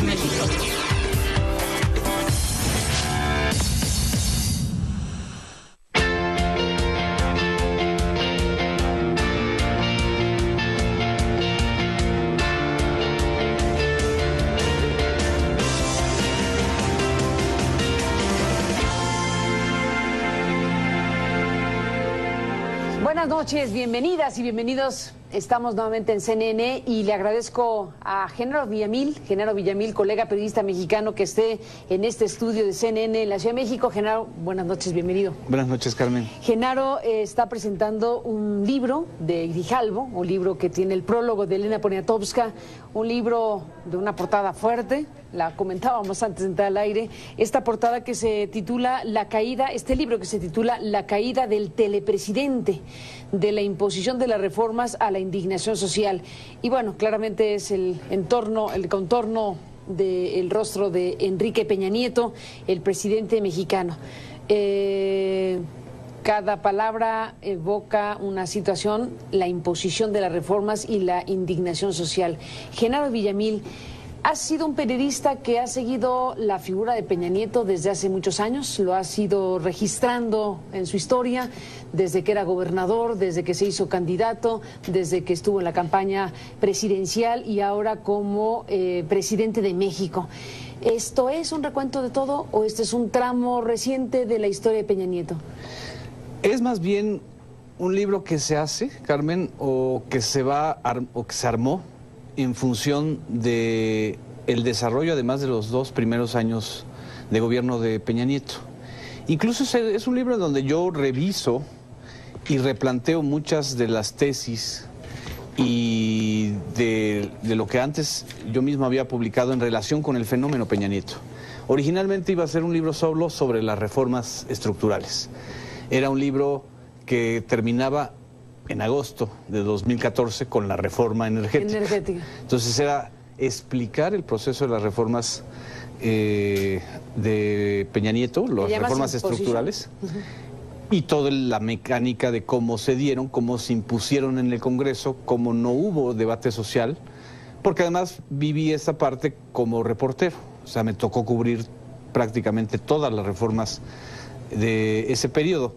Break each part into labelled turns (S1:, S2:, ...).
S1: México.
S2: Buenas noches, bienvenidas y bienvenidos. Estamos nuevamente en CNN y le agradezco a Genaro Villamil, colega periodista mexicano que esté en este estudio de CNN en la Ciudad de México. Genaro, buenas noches, bienvenido.
S3: Buenas noches, Carmen.
S2: Genaro está presentando un libro de Grijalvo, un libro que tiene el prólogo de Elena Poniatowska, un libro de una portada fuerte, la comentábamos antes de entrar al aire, esta portada que se titula La caída, este libro que se titula La caída del telepresidente, de la imposición de las reformas a la indignación social. Y bueno, claramente es el contorno del rostro de Enrique Peña Nieto, el presidente mexicano. Cada palabra evoca una situación, la imposición de las reformas y la indignación social. Genaro Villamil, has sido un periodista que ha seguido la figura de Peña Nieto desde hace muchos años, lo has ido registrando en su historia, desde que era gobernador, desde que se hizo candidato, desde que estuvo en la campaña presidencial y ahora como presidente de México. ¿Esto es un recuento de todo o este es un tramo reciente de la historia de Peña Nieto?
S3: Es más bien un libro que se hace, Carmen, o que se armó en función de el desarrollo, además de los 2 primeros años de gobierno de Peña Nieto. Incluso es un libro donde yo reviso y replanteo muchas de las tesis y de lo que antes yo mismo había publicado en relación con el fenómeno Peña Nieto. Originalmente iba a ser un libro solo sobre las reformas estructurales. Era un libro que terminaba en agosto de 2014 con la reforma energética. Entonces era explicar el proceso de las reformas de Peña Nieto, las reformas estructurales, y toda la mecánica de cómo se dieron, cómo se impusieron en el Congreso, cómo no hubo debate social, porque además viví esa parte como reportero, o sea, me tocó cubrir prácticamente todas las reformas de ese periodo.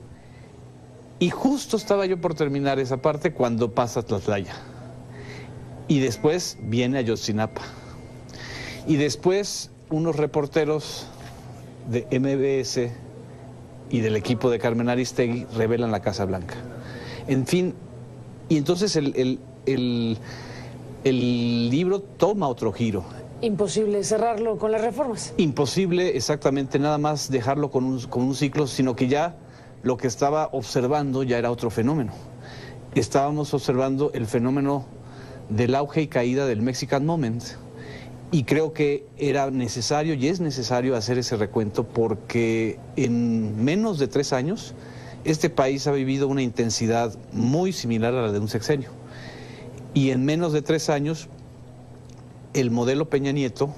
S3: Y justo estaba yo por terminar esa parte cuando pasa Tlatlaya. Y después viene Ayotzinapa. Y después unos reporteros de MBS y del equipo de Carmen Aristegui revelan la Casa Blanca. En fin, y entonces el libro toma otro giro.
S2: Imposible cerrarlo con las reformas.
S3: Imposible exactamente nada más dejarlo con un ciclo, sino que ya lo que estaba observando ya era otro fenómeno. Estábamos observando el fenómeno del auge y caída del Mexican Moment, y creo que era necesario y es necesario hacer ese recuento porque en menos de 3 años este país ha vivido una intensidad muy similar a la de un sexenio, y en menos de 3 años el modelo Peña Nieto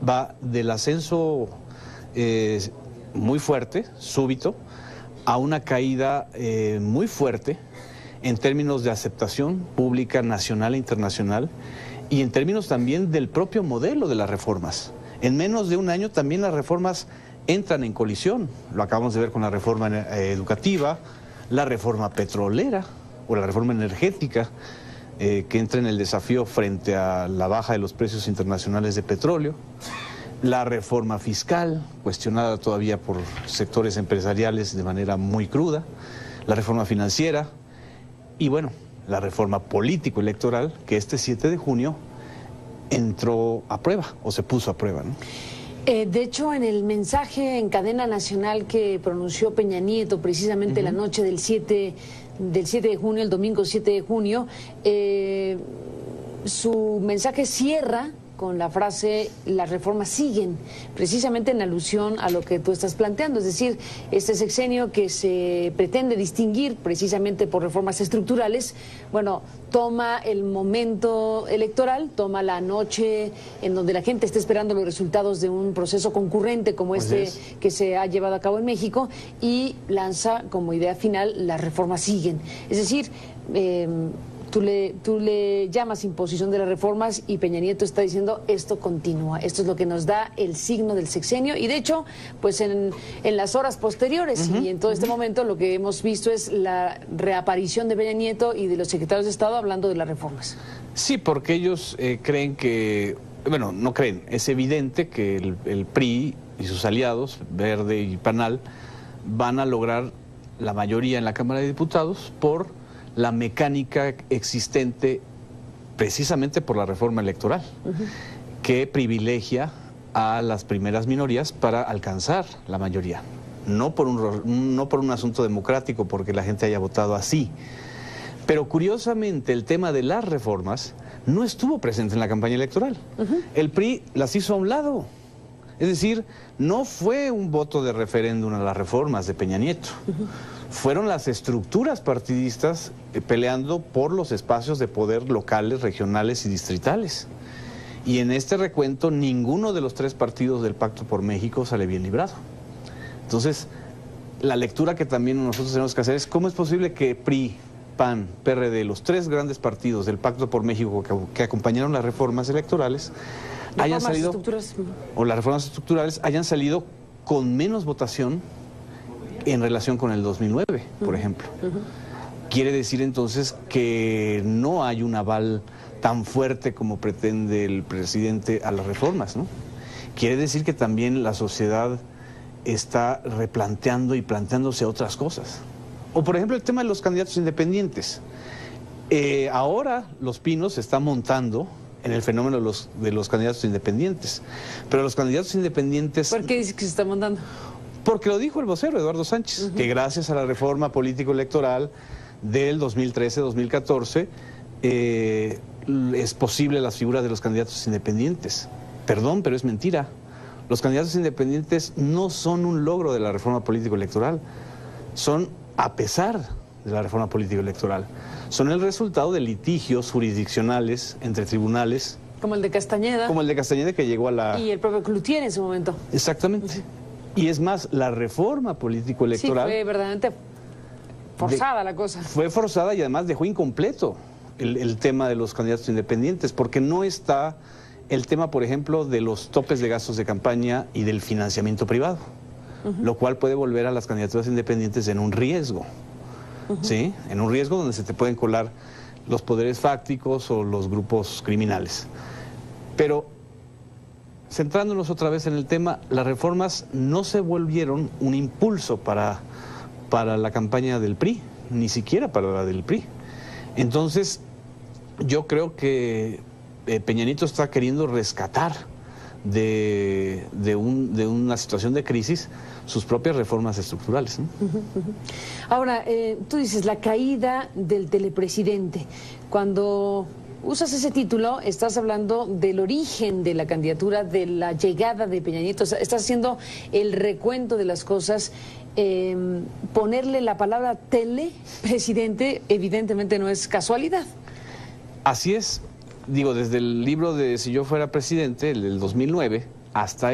S3: va del ascenso muy fuerte, súbito, a una caída muy fuerte en términos de aceptación pública nacional e internacional y en términos también del propio modelo de las reformas. En menos de un año también las reformas entran en colisión. Lo acabamos de ver con la reforma educativa, la reforma petrolera o la reforma energética, que entra en el desafío frente a la baja de los precios internacionales de petróleo. La reforma fiscal, cuestionada todavía por sectores empresariales de manera muy cruda, la reforma financiera y bueno, la reforma político-electoral que este 7 de junio entró a prueba o se puso a prueba, ¿no?
S2: De hecho, en el mensaje en cadena nacional que pronunció Peña Nieto precisamente la noche del 7 de junio, el domingo 7 de junio, su mensaje cierra con la frase "las reformas siguen", precisamente en alusión a lo que tú estás planteando, es decir, este sexenio que se pretende distinguir precisamente por reformas estructurales, bueno, toma el momento electoral, toma la noche en donde la gente está esperando los resultados de un proceso concurrente como este que se ha llevado a cabo en México y lanza como idea final "las reformas siguen", es decir, Tú le llamas imposición de las reformas y Peña Nieto está diciendo esto continúa, esto es lo que nos da el signo del sexenio y de hecho pues en las horas posteriores y en todo este momento lo que hemos visto es la reaparición de Peña Nieto y de los secretarios de Estado hablando de las reformas.
S3: Sí, porque ellos creen que, bueno, no creen, es evidente que el PRI y sus aliados, Verde y Panal, van a lograr la mayoría en la Cámara de Diputados por la mecánica existente precisamente por la reforma electoral, que privilegia a las primeras minorías para alcanzar la mayoría. No por un asunto democrático, porque la gente haya votado así. Pero curiosamente el tema de las reformas no estuvo presente en la campaña electoral. El PRI las hizo a un lado. Es decir, no fue un voto de referéndum a las reformas de Peña Nieto. Fueron las estructuras partidistas peleando por los espacios de poder locales, regionales y distritales. Y en este recuento ninguno de los tres partidos del Pacto por México sale bien librado. Entonces, la lectura que también nosotros tenemos que hacer es cómo es posible que PRI, PAN, PRD, los tres grandes partidos del Pacto por México que acompañaron las reformas electorales, hayan salido, o las reformas estructurales hayan salido con menos votación en relación con el 2009, por ejemplo. Quiere decir entonces que no hay un aval tan fuerte como pretende el presidente a las reformas, ¿no? Quiere decir que también la sociedad está replanteando y planteándose otras cosas. O por ejemplo el tema de los candidatos independientes. Ahora Los Pinos se está montando en el fenómeno de los candidatos independientes. Pero los candidatos independientes...
S2: ¿Por qué dice que se está montando?
S3: Porque lo dijo el vocero Eduardo Sánchez, que gracias a la reforma político-electoral del 2013-2014 es posible las figuras de los candidatos independientes. Perdón, pero es mentira. Los candidatos independientes no son un logro de la reforma político-electoral, son a pesar de la reforma político-electoral. Son el resultado de litigios jurisdiccionales entre tribunales.
S2: Como el de Castañeda.
S3: Como el de Castañeda que llegó a la...
S2: Y el propio Cloutier en su momento.
S3: Exactamente. Y es más, la reforma político-electoral...
S2: Sí, fue verdaderamente forzada la cosa.
S3: Fue forzada y además dejó incompleto el tema de los candidatos independientes, porque no está el tema, por ejemplo, de los topes de gastos de campaña y del financiamiento privado, lo cual puede volver a las candidaturas independientes en un riesgo, ¿sí? En un riesgo donde se te pueden colar los poderes fácticos o los grupos criminales. Pero... centrándonos otra vez en el tema, las reformas no se volvieron un impulso para la campaña del PRI, ni siquiera para la del PRI. Entonces, yo creo que Peña Nieto está queriendo rescatar de una situación de crisis sus propias reformas estructurales, ¿no?
S2: Ahora, tú dices la caída del telepresidente. Cuando usas ese título, estás hablando del origen de la candidatura, de la llegada de Peña Nieto, estás haciendo el recuento de las cosas. Ponerle la palabra telepresidente evidentemente no es casualidad.
S3: Así es. Digo, desde el libro de Si yo fuera presidente, el del 2009, hasta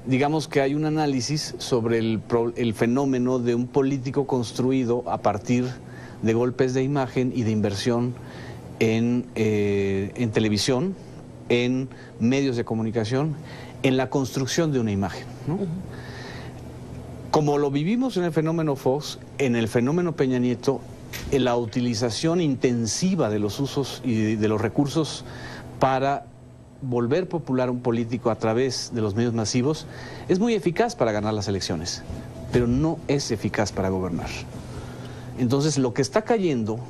S3: digamos que hay un análisis sobre el fenómeno de un político construido a partir de golpes de imagen y de inversión en televisión, en medios de comunicación, en la construcción de una imagen, ¿no? Como lo vivimos en el fenómeno Fox, en el fenómeno Peña Nieto, en la utilización intensiva de los usos y de los recursos para volver popular a un político a través de los medios masivos, es muy eficaz para ganar las elecciones, pero no es eficaz para gobernar. Entonces, lo que está cayendo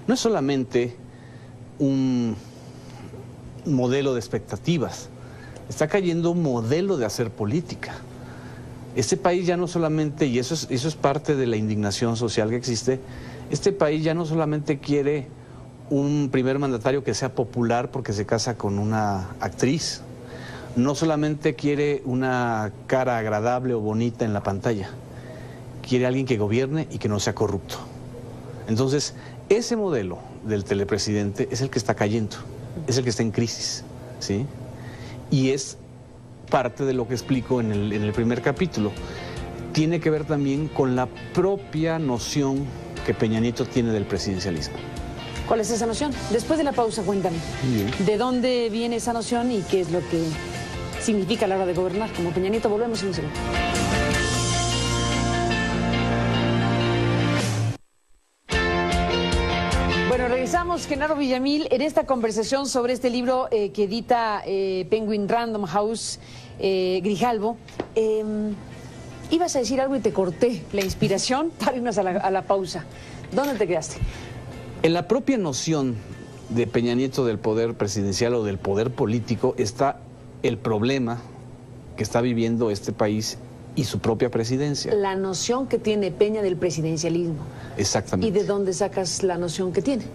S3: no es solamente un modelo de expectativas, está cayendo un modelo de hacer política. Este país ya no solamente, y eso es parte de la indignación social que existe, este país ya no solamente quiere un primer mandatario que sea popular porque se casa con una actriz, no solamente quiere una cara agradable o bonita en la pantalla, quiere alguien que gobierne y que no sea corrupto. Entonces, ese modelo del telepresidente es el que está cayendo, es el que está en crisis, ¿sí? Y es parte de lo que explico en el primer capítulo. Tiene que ver también con la propia noción que Peña Nieto tiene del presidencialismo.
S2: ¿Cuál es esa noción? Después de la pausa, cuéntame.
S3: Bien.
S2: ¿De dónde viene esa noción y qué es lo que significa a la hora de gobernar? Como Peña Nieto, volvemos en un segundo. Bueno, regresamos, Genaro Villamil, en esta conversación sobre este libro que edita Penguin Random House, Grijalvo. Ibas a decir algo y te corté la inspiración para irnos a la pausa. ¿Dónde te quedaste?
S3: En la propia noción de Peña Nieto del poder presidencial o del poder político está el problema que está viviendo este país y su propia presidencia.
S2: La noción que tiene Peña del presidencialismo.
S3: Exactamente.
S2: ¿Y de dónde sacas la noción que tiene?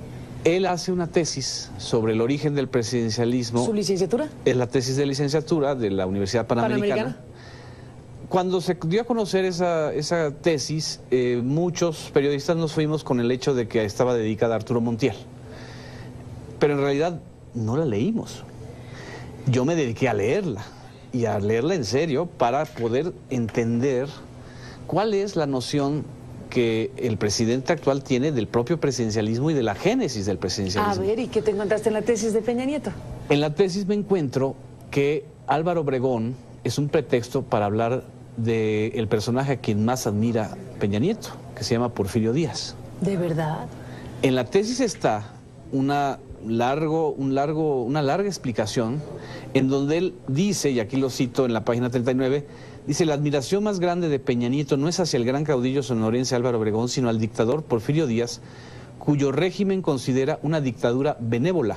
S3: Él hace una tesis sobre el origen del presidencialismo.
S2: ¿Su licenciatura?
S3: Es la tesis de licenciatura de la Universidad Panamericana. Cuando se dio a conocer esa tesis, muchos periodistas nos fuimos con el hecho de que estaba dedicada a Arturo Montiel. Pero en realidad no la leímos. Yo me dediqué a leerla, y a leerla en serio, para poder entender cuál es la noción que el presidente actual tiene del propio presidencialismo y de la génesis del presidencialismo.
S2: A ver, ¿y qué te encontraste en la tesis de Peña Nieto?
S3: En la tesis me encuentro que Álvaro Obregón es un pretexto para hablar del personaje a quien más admira Peña Nieto, que se llama Porfirio Díaz.
S2: ¿De verdad?
S3: En la tesis está una larga explicación en donde él dice, y aquí lo cito en la página 39, dice: la admiración más grande de Peña Nieto no es hacia el gran caudillo sonorense Álvaro Obregón, sino al dictador Porfirio Díaz, cuyo régimen considera una dictadura benévola,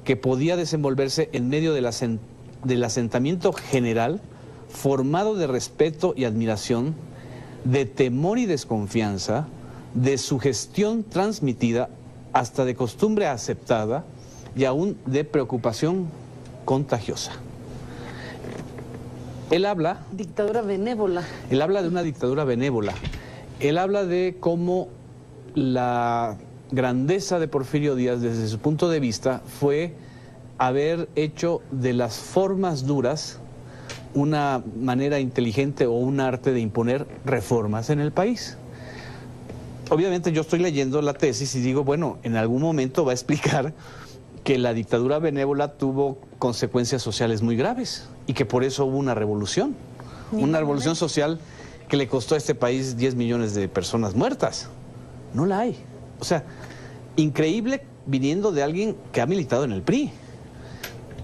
S3: que podía desenvolverse en medio del asentamiento general, formado de respeto y admiración, de temor y desconfianza, de sugestión transmitida, hasta de costumbre aceptada y aún de preocupación contagiosa. Él habla...
S2: Dictadura benévola.
S3: Él habla de una dictadura benévola. Él habla de cómo la grandeza de Porfirio Díaz, desde su punto de vista, fue haber hecho de las formas duras una manera inteligente o un arte de imponer reformas en el país. Obviamente yo estoy leyendo la tesis y digo, bueno, en algún momento va a explicar que la dictadura benévola tuvo consecuencias sociales muy graves y que por eso hubo una revolución. Una revolución social que le costó a este país 10 millones de personas muertas. No la hay. O sea, increíble viniendo de alguien que ha militado en el PRI.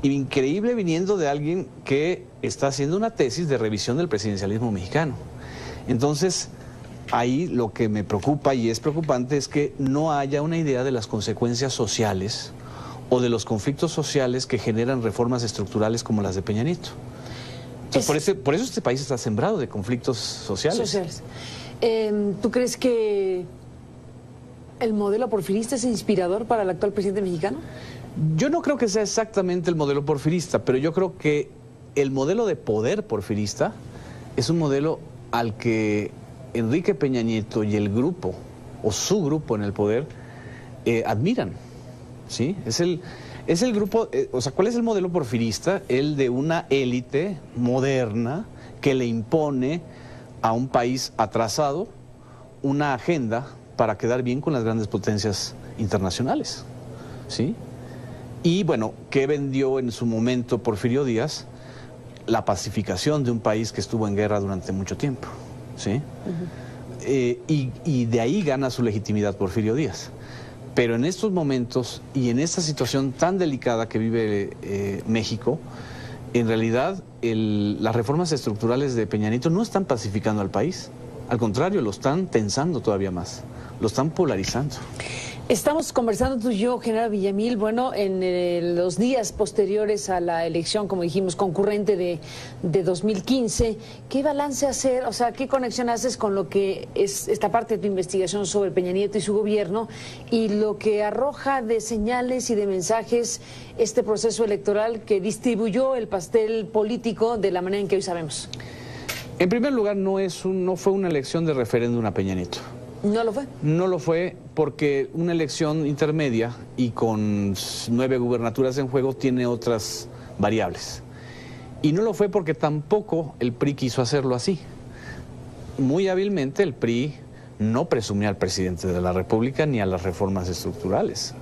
S3: Increíble viniendo de alguien que está haciendo una tesis de revisión del presidencialismo mexicano. Entonces, ahí lo que me preocupa y es preocupante es que no haya una idea de las consecuencias sociales o de los conflictos sociales que generan reformas estructurales como las de Peña Nieto. Entonces, por eso este país está sembrado de conflictos sociales.
S2: ¿Tú crees que el modelo porfirista es inspirador para el actual presidente mexicano?
S3: Yo no creo que sea exactamente el modelo porfirista, pero yo creo que el modelo de poder porfirista es un modelo al que Enrique Peña Nieto y el grupo, o su grupo en el poder, admiran, ¿sí? Es el grupo, o sea, ¿cuál es el modelo porfirista? El de una élite moderna que le impone a un país atrasado una agenda para quedar bien con las grandes potencias internacionales, ¿sí? Y bueno, ¿qué vendió en su momento Porfirio Díaz? La pacificación de un país que estuvo en guerra durante mucho tiempo, ¿sí? Y de ahí gana su legitimidad Porfirio Díaz. Pero en estos momentos y en esta situación tan delicada que vive México, en realidad las reformas estructurales de Peña Nieto no están pacificando al país. Al contrario, lo están tensando todavía más, lo están polarizando.
S2: Estamos conversando tú y yo, Genaro Villamil, bueno, en los días posteriores a la elección, como dijimos, concurrente de 2015, ¿qué balance hacer? O sea, ¿qué conexión haces con lo que es esta parte de tu investigación sobre Peña Nieto y su gobierno y lo que arroja de señales y de mensajes este proceso electoral que distribuyó el pastel político de la manera en que hoy sabemos?
S3: En primer lugar, no fue una elección de referéndum a Peña Nieto.
S2: ¿No lo fue?
S3: No lo fue porque una elección intermedia y con 9 gubernaturas en juego tiene otras variables. Y no lo fue porque tampoco el PRI quiso hacerlo así. Muy hábilmente el PRI no presumía al presidente de la República ni a las reformas estructurales.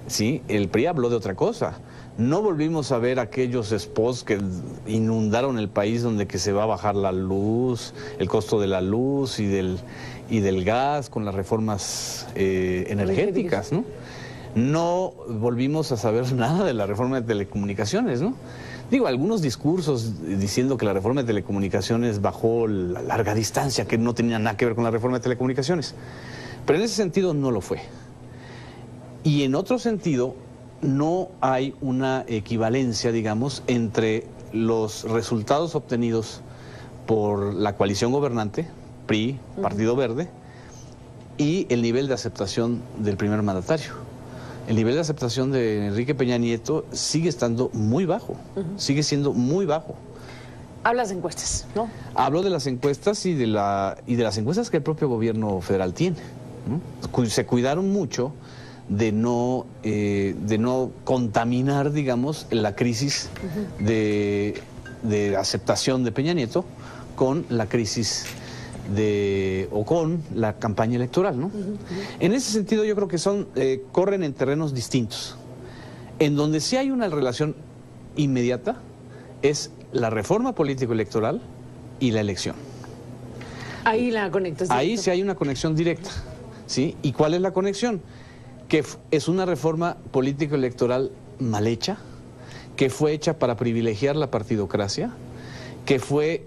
S3: ¿sí? El PRI habló de otra cosa. No volvimos a ver aquellos spots que inundaron el país donde que se va a bajar la luz, el costo de la luz y del gas con las reformas energéticas, ¿no? No volvimos a saber nada de la reforma de telecomunicaciones, ¿no? Digo, algunos discursos diciendo que la reforma de telecomunicaciones bajó la larga distancia, que no tenía nada que ver con la reforma de telecomunicaciones. Pero en ese sentido no lo fue. Y en otro sentido, no hay una equivalencia, digamos, entre los resultados obtenidos por la coalición gobernante, PRI, Partido Verde, y el nivel de aceptación del primer mandatario. El nivel de aceptación de Enrique Peña Nieto sigue estando muy bajo, sigue siendo muy bajo.
S2: Hablas de encuestas, ¿no?
S3: Hablo de las encuestas y de las encuestas que el propio gobierno federal tiene, ¿no? Se cuidaron mucho de no contaminar, digamos, la crisis de aceptación de Peña Nieto con la crisis con la campaña electoral, ¿no? En ese sentido yo creo que corren en terrenos distintos. En donde sí hay una relación inmediata es la reforma político-electoral y la elección.
S2: Ahí la conectas.
S3: Ahí sí hay una conexión directa, ¿sí? ¿Y cuál es la conexión? Que es una reforma político-electoral mal hecha, que fue hecha para privilegiar la partidocracia, que fue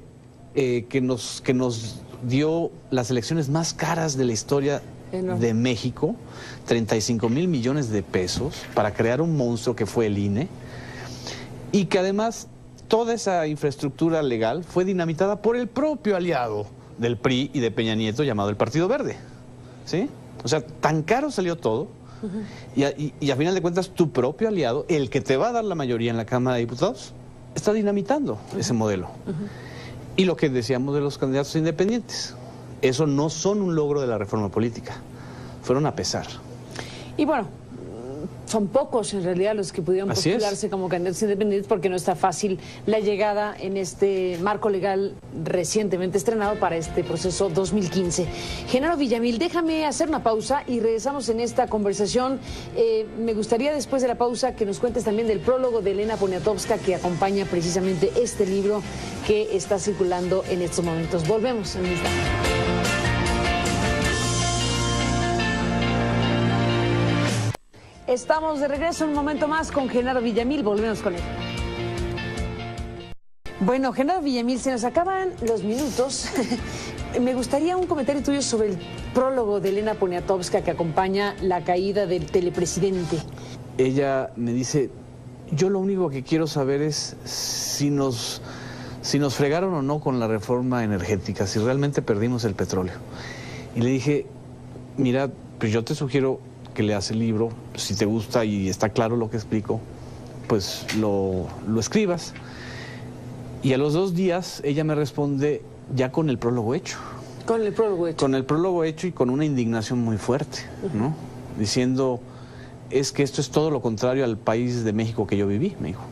S3: que nos dio las elecciones más caras de la historia de México, 35,000 millones de pesos para crear un monstruo que fue el INE, y que además toda esa infraestructura legal fue dinamitada por el propio aliado del PRI y de Peña Nieto llamado el Partido Verde, ¿sí? O sea, tan caro salió todo, y a final de cuentas tu propio aliado, el que te va a dar la mayoría en la Cámara de Diputados, está dinamitando ese modelo. Y lo que decíamos de los candidatos independientes, eso no son un logro de la reforma política, fueron a pesar.
S2: Y bueno, son pocos en realidad los que pudieron postularse como candidatos independientes, porque no está fácil la llegada en este marco legal recientemente estrenado para este proceso 2015. Genaro Villamil, déjame hacer una pausa y regresamos en esta conversación. Me gustaría después de la pausa que nos cuentes también del prólogo de Elena Poniatowska, que acompaña precisamente este libro que está circulando en estos momentos. Volvemos en un instante. Estamos de regreso un momento más con Genaro Villamil, volvemos con él. Bueno, Genaro Villamil, se nos acaban los minutos. Me gustaría un comentario tuyo sobre el prólogo de Elena Poniatowska que acompaña la caída del telepresidente.
S3: Ella me dice, yo lo único que quiero saber es si nos fregaron o no con la reforma energética, si realmente perdimos el petróleo. Y le dije, mira, pues yo te sugiero que leas el libro, si te gusta y está claro lo que explico, pues lo escribas. Y a los 2 días ella me responde ya con el prólogo hecho.
S2: Con el prólogo hecho.
S3: Con el prólogo hecho y con una indignación muy fuerte, ¿no? Diciendo, es que esto es todo lo contrario al país de México que yo viví, me dijo.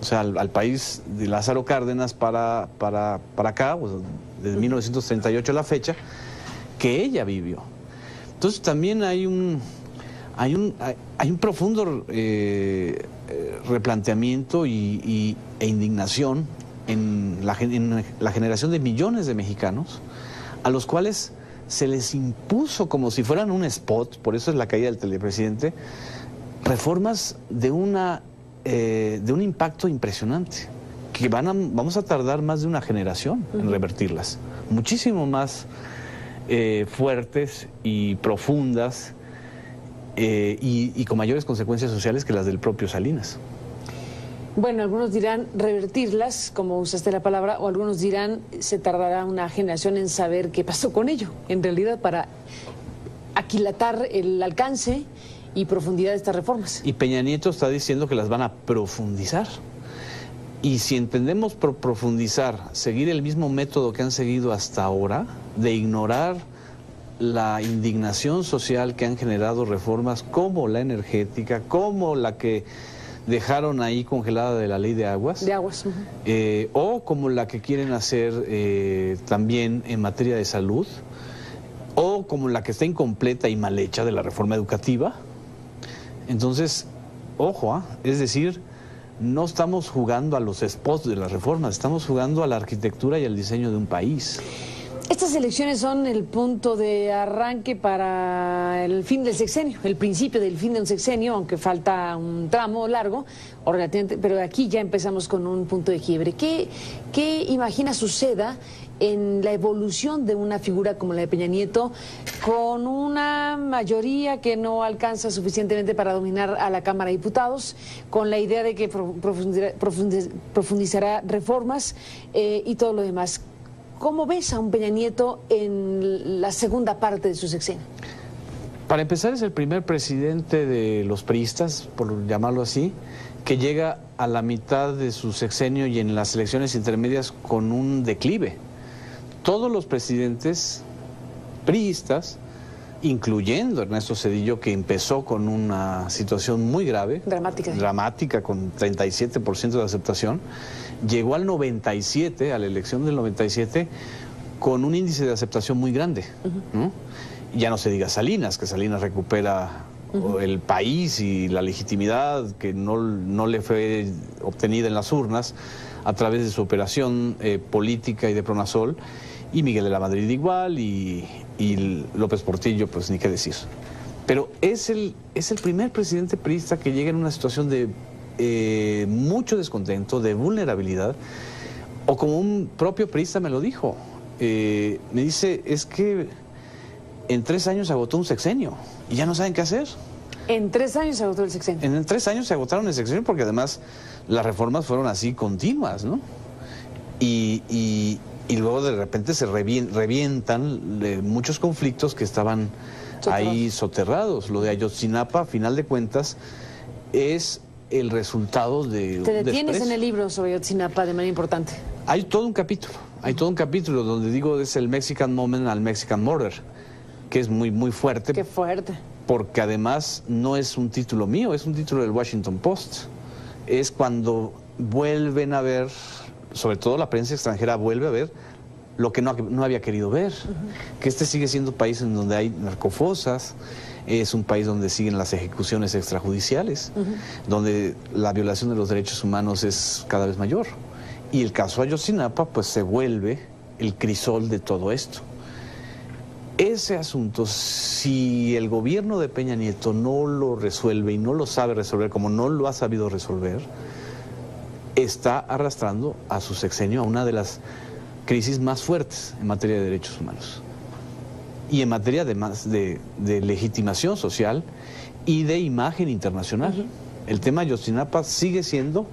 S3: O sea, al país de Lázaro Cárdenas para acá, pues, desde 1938 a la fecha, que ella vivió. Entonces también hay un profundo replanteamiento e indignación en la generación de millones de mexicanos a los cuales se les impuso como si fueran un spot, por eso es la caída del telepresidente, reformas de un impacto impresionante, que vamos a tardar más de una generación en revertirlas, muchísimo más fuertes y profundas y con mayores consecuencias sociales que las del propio Salinas.
S2: Bueno, algunos dirán revertirlas, como usaste la palabra, o algunos dirán se tardará una generación en saber qué pasó con ello, en realidad, para aquilatar el alcance y profundidad de estas reformas.
S3: Y Peña Nieto está diciendo que las van a profundizar. Y si entendemos por profundizar, seguir el mismo método que han seguido hasta ahora, de ignorar la indignación social que han generado reformas como la energética, como la que dejaron ahí congelada de la ley de aguas.
S2: De aguas.
S3: O como la que quieren hacer también en materia de salud, o como la que está incompleta y mal hecha de la reforma educativa. Entonces, ojo, es decir, no estamos jugando a los spots de las reformas, estamos jugando a la arquitectura y al diseño de un país.
S2: Estas elecciones son el punto de arranque para el fin del sexenio, el principio del fin de un sexenio, aunque falta un tramo largo, pero aquí ya empezamos con un punto de quiebre. ¿Qué imagina suceda en la evolución de una figura como la de Peña Nieto, con una mayoría que no alcanza suficientemente para dominar a la Cámara de Diputados, con la idea de que profundizará reformas y todo lo demás? ¿Cómo ves a un Peña Nieto en la segunda parte de su sexenio?
S3: Para empezar, es el primer presidente de los priistas, por llamarlo así, que llega a la mitad de su sexenio y en las elecciones intermedias con un declive. Todos los presidentes priistas, incluyendo Ernesto Zedillo, que empezó con una situación muy grave, dramática, con 37% de aceptación, llegó al 97, a la elección del 97, con un índice de aceptación muy grande, ¿no? Ya no se diga Salinas, que Salinas recupera el país y la legitimidad que no le fue obtenida en las urnas a través de su operación política y de Pronasol, y Miguel de la Madrid igual, y López Portillo, pues ni qué decir. Pero es el primer presidente priista que llega en una situación de mucho descontento, de vulnerabilidad, o como un propio priista me lo dijo, me dice, es que en 3 años se agotó un sexenio y ya no saben qué hacer.
S2: ¿En 3 años se agotó el sexenio?
S3: En 3 años se agotaron el sexenio porque además las reformas fueron así continuas, ¿no? Y luego de repente se revientan muchos conflictos que estaban ahí soterrados. Lo de Ayotzinapa, a final de cuentas, es el resultado de...
S2: Te detienes en el libro sobre Ayotzinapa de manera importante.
S3: Hay todo un capítulo donde digo es el Mexican Moment al Mexican Murder, que es muy, muy fuerte.
S2: Qué fuerte.
S3: Porque además no es un título mío, es un título del Washington Post. Es cuando vuelven a ver, sobre todo la prensa extranjera vuelve a ver lo que no había querido ver, que este sigue siendo un país en donde hay narcofosas, es un país donde siguen las ejecuciones extrajudiciales, donde la violación de los derechos humanos es cada vez mayor. Y el caso Ayotzinapa pues se vuelve el crisol de todo esto. Ese asunto, si el gobierno de Peña Nieto no lo resuelve y no lo sabe resolver como no lo ha sabido resolver, está arrastrando a su sexenio a una de las crisis más fuertes en materia de derechos humanos y en materia además de legitimación social y de imagen internacional. El tema Ayotzinapa sigue siendo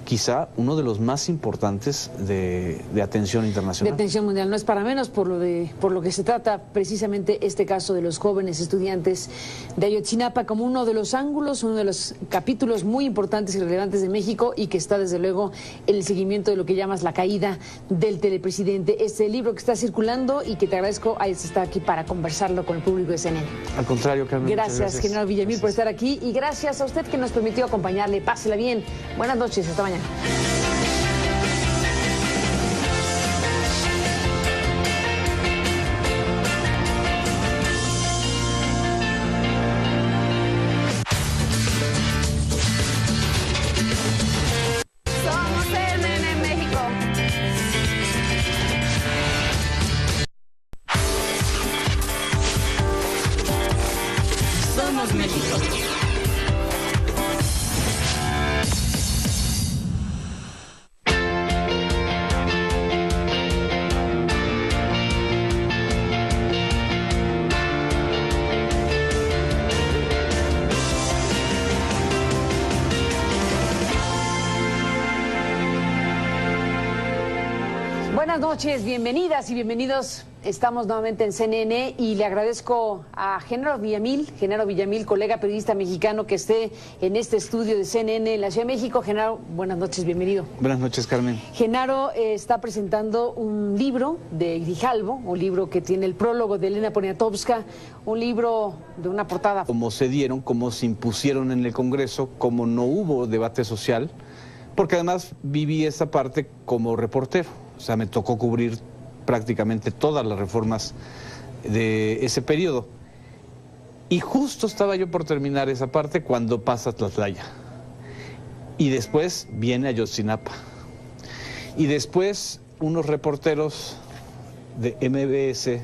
S3: quizá uno de los más importantes de atención internacional.
S2: De atención mundial, no es para menos por lo que se trata precisamente este caso de los jóvenes estudiantes de Ayotzinapa como uno de los ángulos, uno de los capítulos muy importantes y relevantes de México y que está desde luego en el seguimiento de lo que llamas la caída del telepresidente. Este libro que está circulando y que te agradezco hayas estado aquí para conversarlo con el público de CNN.
S3: Al contrario, Carmen.
S2: Gracias, Genaro Villamil, por estar aquí y gracias a usted que nos permitió acompañarle. Pásela bien. Buenas noches, hasta mañana. Somos CNN México.
S1: Somos México.
S2: Buenas noches, bienvenidas y bienvenidos. Estamos nuevamente en CNN y le agradezco a Genaro Villamil, colega periodista mexicano que esté en este estudio de CNN en la Ciudad de México. Genaro, buenas noches, bienvenido.
S3: Buenas noches, Carmen.
S2: Genaro está presentando un libro de Grijalvo, un libro que tiene el prólogo de Elena Poniatowska, un libro de una portada.
S3: Como se dieron, como se impusieron en el Congreso, como no hubo debate social, porque además viví esa parte como reportero. O sea, me tocó cubrir prácticamente todas las reformas de ese periodo. Y justo estaba yo por terminar esa parte cuando pasa Tlatlaya. Y después viene Ayotzinapa. Y después unos reporteros de MBS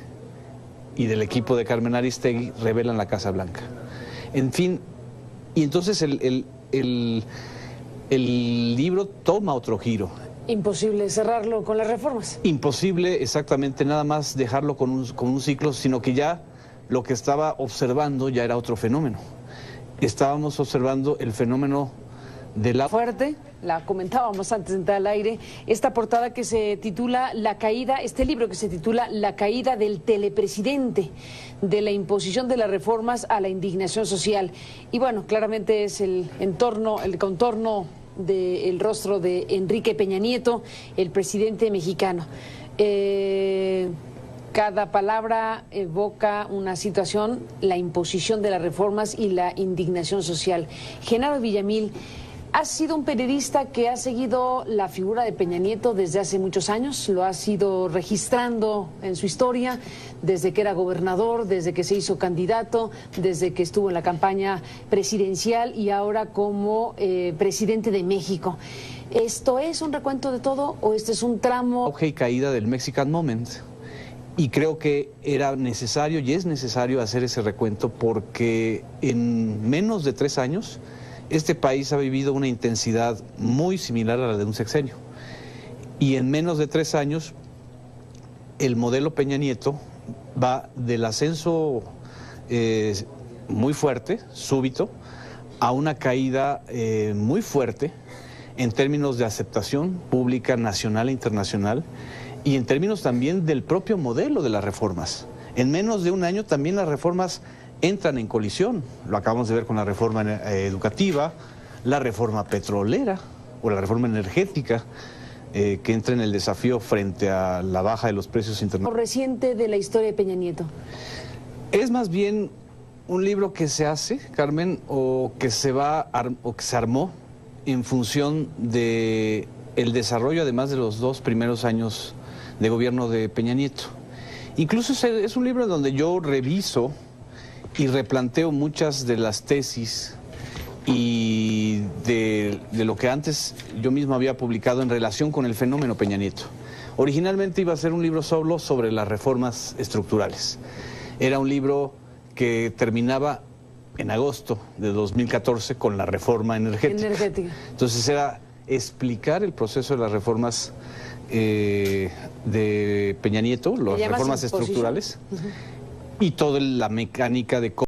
S3: y del equipo de Carmen Aristegui revelan la Casa Blanca. En fin, y entonces el libro toma otro giro.
S2: Imposible cerrarlo con las reformas.
S3: Imposible exactamente nada más dejarlo con un ciclo, sino que ya lo que estaba observando ya era otro fenómeno. Estábamos observando el fenómeno de la...
S2: Fuerte, la comentábamos antes de entrar al aire, esta portada que se titula La caída, este libro que se titula La caída del telepresidente, de la imposición de las reformas a la indignación social. Y bueno, claramente es el contorno del rostro de Enrique Peña Nieto, el presidente mexicano. Cada palabra evoca una situación, la imposición de las reformas y la indignación social. Genaro Villamil, has sido un periodista que ha seguido la figura de Peña Nieto desde hace muchos años, lo has ido registrando en su historia, desde que era gobernador, desde que se hizo candidato, desde que estuvo en la campaña presidencial y ahora como presidente de México. ¿Esto es un recuento de todo o este es un tramo?
S3: Auge y caída del Mexican Moment. Y creo que era necesario y es necesario hacer ese recuento porque en menos de 3 años este país ha vivido una intensidad muy similar a la de un sexenio. Y en menos de 3 años el modelo Peña Nieto va del ascenso muy fuerte, súbito, a una caída muy fuerte en términos de aceptación pública nacional e internacional, y en términos también del propio modelo de las reformas. En menos de un año también las reformas entran en colisión. Lo acabamos de ver con la reforma educativa, la reforma petrolera o la reforma energética, que entra en el desafío frente a la baja de los precios internacionales.
S2: ¿Lo reciente de la historia de Peña Nieto?
S3: Es más bien un libro que se hace, Carmen, o que se armó en función de el desarrollo, además de los 2 primeros años de gobierno de Peña Nieto. Incluso es un libro donde yo reviso y replanteo muchas de las tesis y de lo que antes yo mismo había publicado en relación con el fenómeno Peña Nieto. Originalmente iba a ser un libro solo sobre las reformas estructurales. Era un libro que terminaba en agosto de 2014 con la reforma energética. Entonces era explicar el proceso de las reformas de Peña Nieto, las reformas estructurales, y toda la mecánica de cómo